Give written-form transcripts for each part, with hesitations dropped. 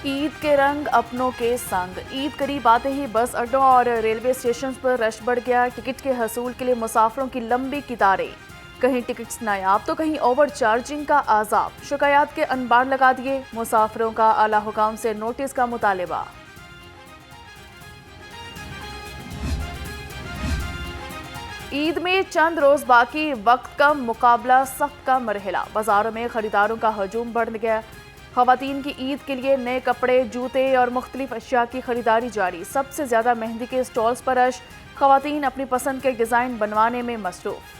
عید کے رنگ اپنوں کے سنگ۔ عید قریب آتے ہی بس اڈوں اور ریلوے اسٹیشنز پر رش بڑھ گیا۔ ٹکٹ کے حصول کے لیے مسافروں کی لمبی قطاریں، کہیں ٹکٹس نایاب تو کہیں اوور چارجنگ کا عذاب۔ شکایات کے انبار لگا دیے، مسافروں کا اعلیٰ حکام سے نوٹس کا مطالبہ۔ عید میں چند روز باقی، وقت کم، مقابلہ سخت کا مرحلہ۔ بازاروں میں خریداروں کا ہجوم بڑھ گیا۔ خواتین کی عید کے لیے نئے کپڑے، جوتے اور مختلف اشیاء کی خریداری جاری۔ سب سے زیادہ مہندی کے سٹالز پر رش، خواتین اپنی پسند کے ڈیزائن بنوانے میں مصروف۔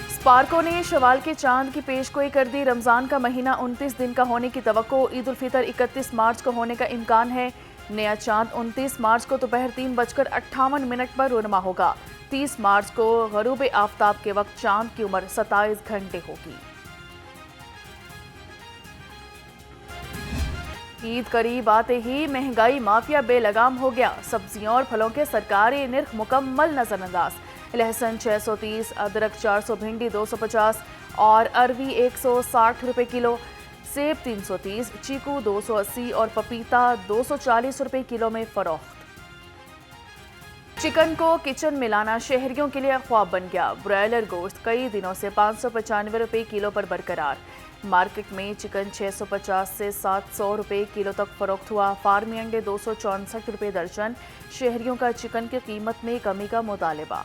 اسپارکو نے شوال کے چاند کی پیشگوئی کر دی۔ رمضان کا مہینہ 29 دن کا ہونے کی توقع، عید الفطر 31 مارچ کو ہونے کا امکان ہے۔ نیا چاند 29 مارچ کو دوپہر 3:58 پر رونما ہوگا۔ 30 مارچ کو غروب آفتاب کے وقت چاند کی عمر 27 گھنٹے ہوگی۔ عید قریب آتے ہی مہنگائی مافیا بے لگام ہو گیا۔ سبزیوں اور پھلوں کے سرکاری نرخ مکمل نظر انداز۔ لہسن 630، ادرک 400، بھنڈی 250 اور اروی 160 روپے کلو، سیب 330، چیکو 280 اور پپیتا 240 روپے کلو میں فروخت۔ چکن کو کچن میں لانا شہریوں کے لیے خواب بن گیا۔ برائلر گوشت کئی دنوں سے 595 روپے کلو پر برقرار۔ مارکیٹ میں چکن 650 سے 700 روپے کلو تک فروخت ہوا۔ فارمی انڈے 264 روپے درجن۔ شہریوں کا چکن کی قیمت میں کمی کا مطالبہ۔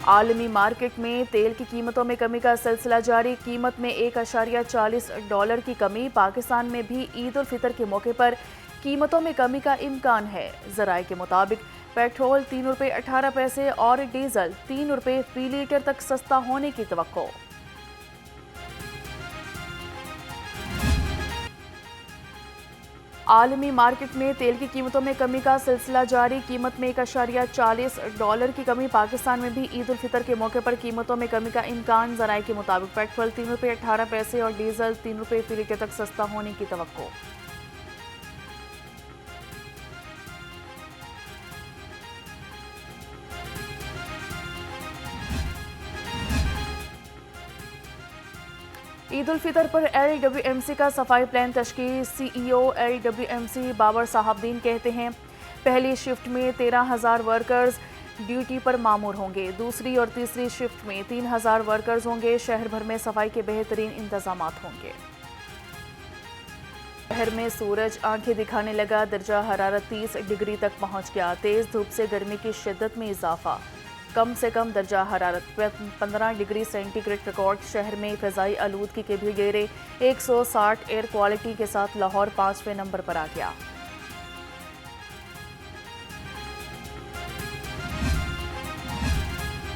عالمی مارکیٹ میں تیل کی قیمتوں میں کمی کا سلسلہ جاری۔ قیمت میں $1.40 کی کمی۔ پاکستان میں بھی عید الفطر کے موقع پر قیمتوں میں کمی کا امکان ہے۔ ذرائع کے مطابق پیٹرول $3.18 اور ڈیزل $3 فی لیٹر تک سستا ہونے کی توقع۔ عالمی مارکیٹ میں تیل کی قیمتوں میں کمی کا سلسلہ جاری۔ قیمت میں $1.40 کی کمی۔ پاکستان میں بھی عید الفطر کے موقع پر قیمتوں میں کمی کا امکان۔ ذرائع کے مطابق پیٹرول $3.18 اور ڈیزل $3 فی لیٹر تک سستا ہونے کی توقع۔ عید الفطر پر LWMC کا صفائی پلان تشکیل۔ CEO LWMC بابر صاحب دین کہتے ہیں، پہلی شفٹ میں 13,000 ورکرز ڈیوٹی پر مامور ہوں گے۔ دوسری اور تیسری شفٹ میں 3,000 ورکرز ہوں گے۔ شہر بھر میں صفائی کے بہترین انتظامات ہوں گے۔ شہر میں سورج آنکھیں دکھانے لگا، درجہ حرارت 30 ڈگری تک پہنچ گیا۔ تیز دھوپ سے گرمی کی شدت میں اضافہ۔ کم سے کم درجہ حرارت 15 ڈگری سینٹی گریڈ ریکارڈ۔ شہر میں فضائی آلودگی کے بھی گیرے، 160 ایئر کوالٹی کے ساتھ لاہور 5ویں نمبر پر آ گیا۔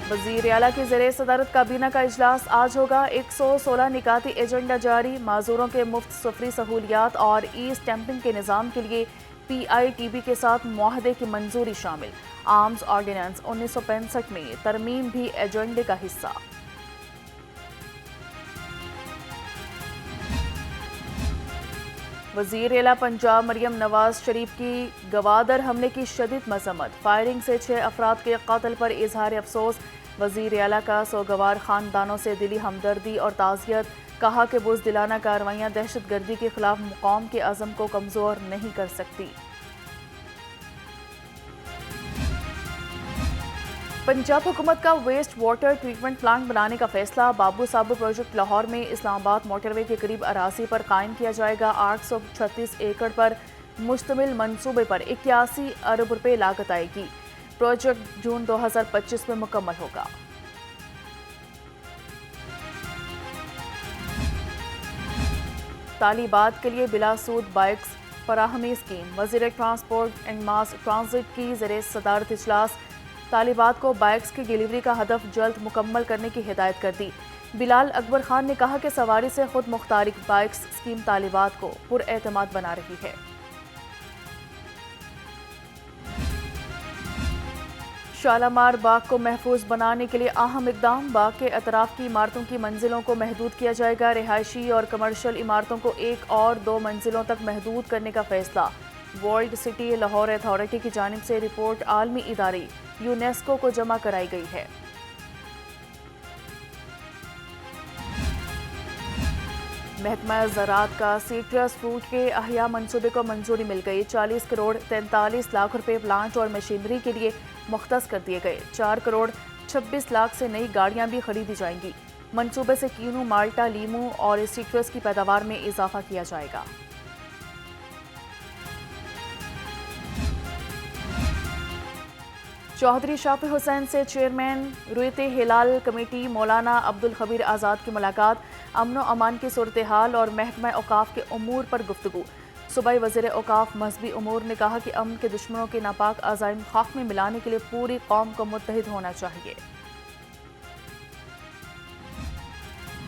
وزیر اعلیٰ کی زیر صدارت کابینہ کا اجلاس آج ہوگا۔ 116 نکاتی ایجنڈا جاری۔ معذوروں کے مفت سفری سہولیات اور ای اسٹیمپنگ کے نظام کے لیے PITB کے ساتھ معاہدے کی منظوری شامل۔ آرمز آرڈیننس 1965 میں ترمیم بھی ایجنڈے کا حصہ۔ وزیر اعلیٰ پنجاب مریم نواز شریف کی گوادر حملے کی شدید مذمت۔ فائرنگ سے 6 افراد کے قتل پر اظہار افسوس۔ وزیر اعلیٰ کا سوگوار خاندانوں سے دلی ہمدردی اور تعزیت۔ کہا کہ بزدلانہ کارروائیاں دہشت گردی کے خلاف قوم کے عزم کو کمزور نہیں کر سکتی۔ پنجاب حکومت کا ویسٹ واٹر ٹریٹمنٹ پلانٹ بنانے کا فیصلہ۔ بابو سابو پروجیکٹ لاہور میں اسلام آباد موٹر وے کے قریب اراضی پر قائم کیا جائے گا۔ 836 ایکڑ پر مشتمل منصوبے پر 81 ارب روپے لاگت آئے گی۔ پروجیکٹ جون 2025 میں مکمل ہوگا۔ طالبات کے لیے بلا سود بائکس فراہمی اسکیم۔ وزیر ٹرانسپورٹ اینڈ ماس ٹرانزٹ کی زیر صدارت اجلاس۔ طالبات کو بائکس کی ڈیلیوری کا ہدف جلد مکمل کرنے کی ہدایت کر دی۔ بلال اکبر خان نے کہا کہ سواری سے خود مختار بائکس اسکیم طالبات کو پراعتماد بنا رہی ہے۔ شالامار باغ کو محفوظ بنانے کے لیے اہم اقدام۔ باغ کے اطراف کی عمارتوں کی منزلوں کو محدود کیا جائے گا۔ رہائشی اور کمرشل عمارتوں کو 1 اور 2 منزلوں تک محدود کرنے کا فیصلہ۔ ورلڈ سٹی لاہور اتھارٹی کی جانب سے رپورٹ عالمی ادارے یونیسکو کو جمع کرائی گئی ہے۔ محکمہ زراعت کا سیٹرس فروٹ کے احیاء منصوبے کو منظوری مل گئی۔ 40 کروڑ 43 لاکھ روپے پلانٹ اور مشینری کے لیے مختص کر دیے گئے۔ 4 کروڑ 26 لاکھ سے نئی گاڑیاں بھی خریدی جائیں گی۔ منصوبے سے کینو، مالٹا، لیمو اور سیٹرس کی پیداوار میں اضافہ کیا جائے گا۔ چوہدری شافی حسین سے چیئرمین رویت ہلال کمیٹی مولانا عبدالخبیر آزاد کی ملاقات۔ امن و امان کی صورتحال اور محکمہ اوقاف کے امور پر گفتگو۔ صوبائی وزیر اوقاف مذہبی امور نے کہا کہ امن کے دشمنوں کے ناپاک عزائم خاک میں ملانے کے لیے پوری قوم کو متحد ہونا چاہیے۔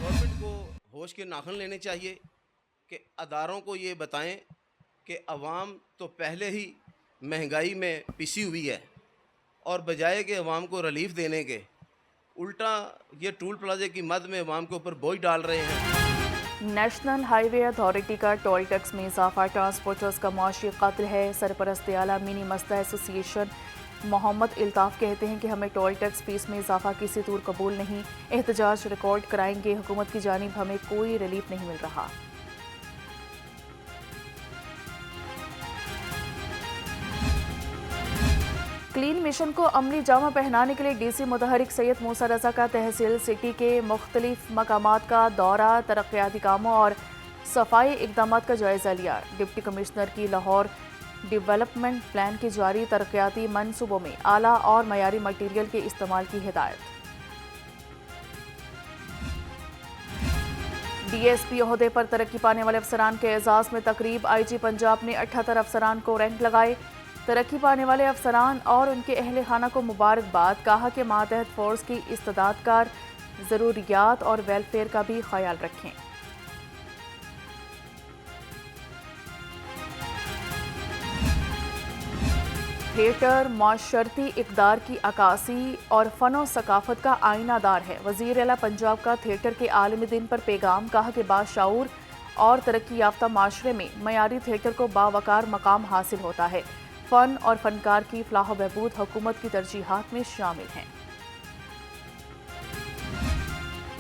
گورنمنٹ کو ہوش کے ناخن لینے چاہیے کہ اداروں کو یہ بتائیں کہ عوام تو پہلے ہی مہنگائی میں پسی ہوئی ہے، اور بجائے کہ عوام کو ریلیف دینے کے الٹا یہ ٹول پلازے کی مد میں عوام کے اوپر بوجھ ڈال رہے ہیں۔ نیشنل ہائی وے اتھارٹی کا ٹول ٹیکس میں اضافہ ٹرانسپورٹرز کا معاشی قتل ہے۔ سرپرست اعلیٰ منی مسئلہ ایسوسی ایشن محمد الطاف کہتے ہیں کہ ہمیں ٹول ٹیکس فیس میں اضافہ کسی طور قبول نہیں۔ احتجاج ریکارڈ کرائیں گے، حکومت کی جانب ہمیں کوئی ریلیف نہیں مل رہا۔ کلین مشن کو عملی جامہ پہنانے کے لیے ڈی سی متحرک سید موسیٰ رضا کا تحصیل سٹی کے مختلف مقامات کا دورہ، ترقیاتی کاموں اور صفائی اقدامات کا جائزہ لیا۔ ڈپٹی کمشنر کی لاہور ڈیولپمنٹ پلان کی جاری ترقیاتی منصوبوں میں اعلیٰ اور معیاری مٹیریل کے استعمال کی ہدایت۔ ڈی ایس پی عہدے پر ترقی پانے والے افسران کے اعزاز میں تقریب۔ آئی جی پنجاب نے 78 افسران کو رینک لگائے۔ ترقی پانے والے افسران اور ان کے اہل خانہ کو مبارکباد، کہا کہ ماتحت فورس کی استعداد کار ضروریات اور ویلفیئر کا بھی خیال رکھیں۔ تھیٹر معاشرتی اقدار کی عکاسی اور فن و ثقافت کا آئینہ دار ہے۔ وزیر اعلیٰ پنجاب کا تھیٹر کے عالمی دن پر پیغام، کہا کہ باشعور اور ترقی یافتہ معاشرے میں معیاری تھیٹر کو باوقار مقام حاصل ہوتا ہے۔ فن اور فنکار کی فلاح و بہبود حکومت کی ترجیحات میں شامل ہیں۔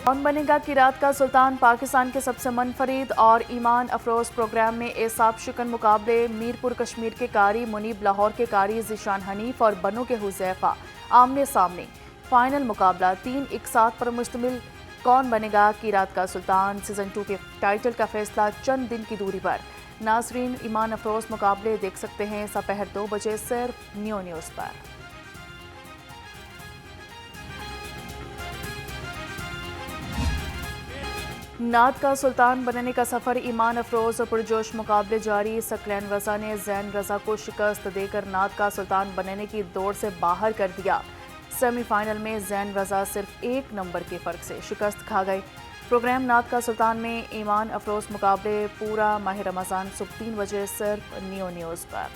کون بنے گا قرات کا سلطان پاکستان کے سب سے منفرد اور ایمان افروز پروگرام میں اعصاب شکن مقابلے۔ میرپور کشمیر کے قاری منیب، لاہور کے قاری ذیشان حنیف اور بنوں کے حذیفہ آمنے سامنے۔ فائنل مقابلہ 3 اقساط پر مشتمل۔ کون بنے گا قرات کا سلطان سیزن 2 کے ٹائٹل کا فیصلہ چند دن کی دوری پر۔ ناظرین ایمان افروز مقابلے دیکھ سکتے ہیں سپہر 2 بجے صرف نیو نیوز پر۔ نعت کا سلطان بننے کا سفر، ایمان افروز اور پرجوش مقابلے جاری۔ سکلین رضا نے زین رضا کو شکست دے کر نعت کا سلطان بننے کی دوڑ سے باہر کر دیا۔ سیمی فائنل میں زین رضا صرف 1 نمبر کے فرق سے شکست کھا گئے۔ پروگرام نعت کا سلطان میں ایمان افروز مقابلے پورا ماہ رمضان صبح 3 بجے صرف نیو نیوز پر۔